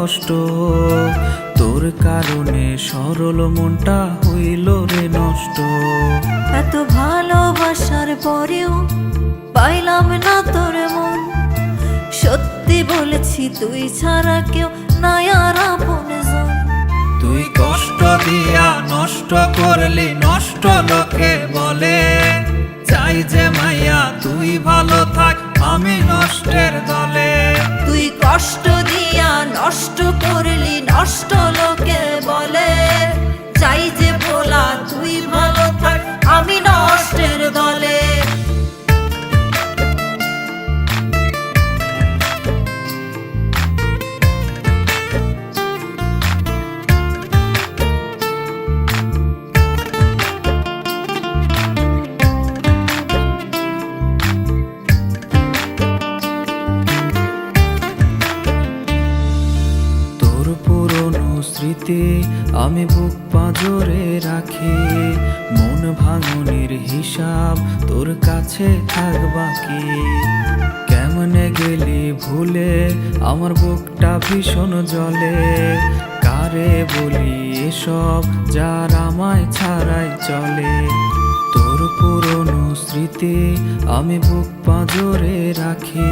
কষ্ট, তোর কারণে সরল মনটা হইল রে নষ্ট। এত ভালোবাসার পরেও পাইলাম না তোর মন, সত্যি বলেছি তুই ছাড়া কেউ নাই আর আপনজন। তুই কষ্ট দিয়া নষ্ট করলি, নষ্ট লোকে বলে। চাই যে মাইয়া তুই ভালো থাক, আমি নষ্টের দলে। তুই কষ্ট দিয়া নষ্ট করলি, নষ্ট লোকে বলে। চাই যে ভোলা তুই ভালো থাক, আমি নষ্টের দলে। স্মৃতি আমি বুক পাঁজরে রাখি, মন ভাঙনের হিসাব তোর কাছে থাক বাকি। কেমনে গেলি ভুলে আমার বুকটা ভীষণ জ্বলে, কারে বলি এসব যার আমায় ছাড়াই চলে। তোর পুরনো স্মৃতি আমি বুক পাঁজরে রাখি,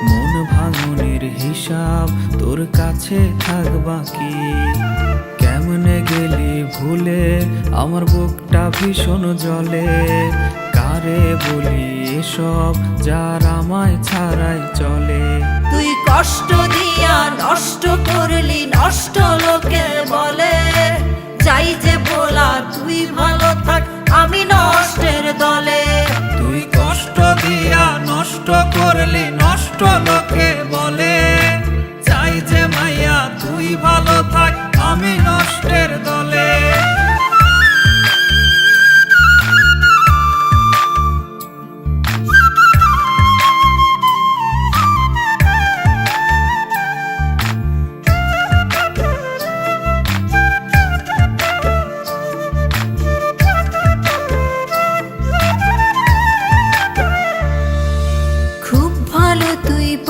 মন ভাঙনের হিসাব তোর কাছে থাক বাকি। কেমনে গেলি ভুলে আমার বুকটা ভীষণ জ্বলে, কারে বলি এসব যার আমায় ছাড়াই চলে। তুই কষ্ট দিয়া নষ্ট করলি, নষ্ট লোকে বলে। চাই যে বলা তুই ভালো থাক, আমি নষ্টের দলে। তুই কষ্ট দিয়া নষ্ট করলি, নষ্ট লোকে বলে। চাই যে মাইয়া তুই ভালো থাক, আমি নষ্টের দলে।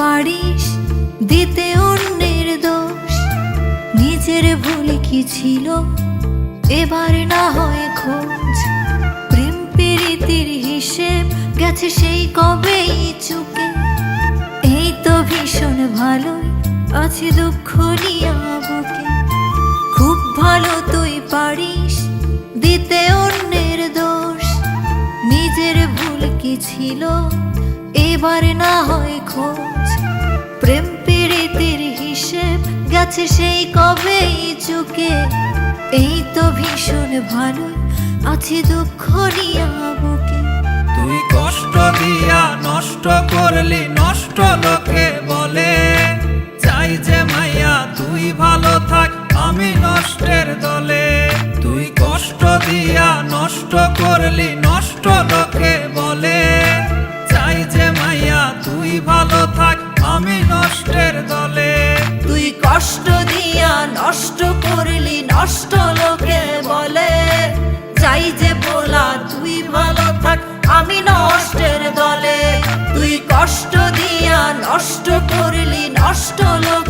পারিস দিতে অন্যের দোষ, নিজের ভুল কি ছিল এবার না হয় খোঁজ। প্রেম প্রীতির হিসেব গেছে সেই কবেই চুকে, এই তো ভীষণ ভালোই আছে দুঃখ নিয়া বুকে। খুব ভালো তুই পারিস দিতে অন্যের দোষ, নিজের ভুল কি ছিল এবার না হয় খোঁজ। প্রেম প্রীতির হিসেব গেছে সেই কবেই চুকে, এই তো ভীষণ ভালো আছে দুঃখ নিয়া বুকে। তুই কষ্ট দিয়া নষ্ট করলি, নষ্ট লোকে বলে। চাই যে মাইয়া তুই ভালো থাক, আমি নষ্টের দলে। তুই কষ্ট দিয়া নষ্ট করলি, নষ্ট লোকে বলে। চাই যে মাইয়া তুই ভালো থাক, আমি নষ্টের দলে। তুই কষ্ট দিয়া নষ্ট করলি, নষ্ট লোকে বলে। চাই যে বলা তুই ভালো থাক, আমি নষ্টের দলে। তুই কষ্ট দিয়া নষ্ট করলি, নষ্ট লোকে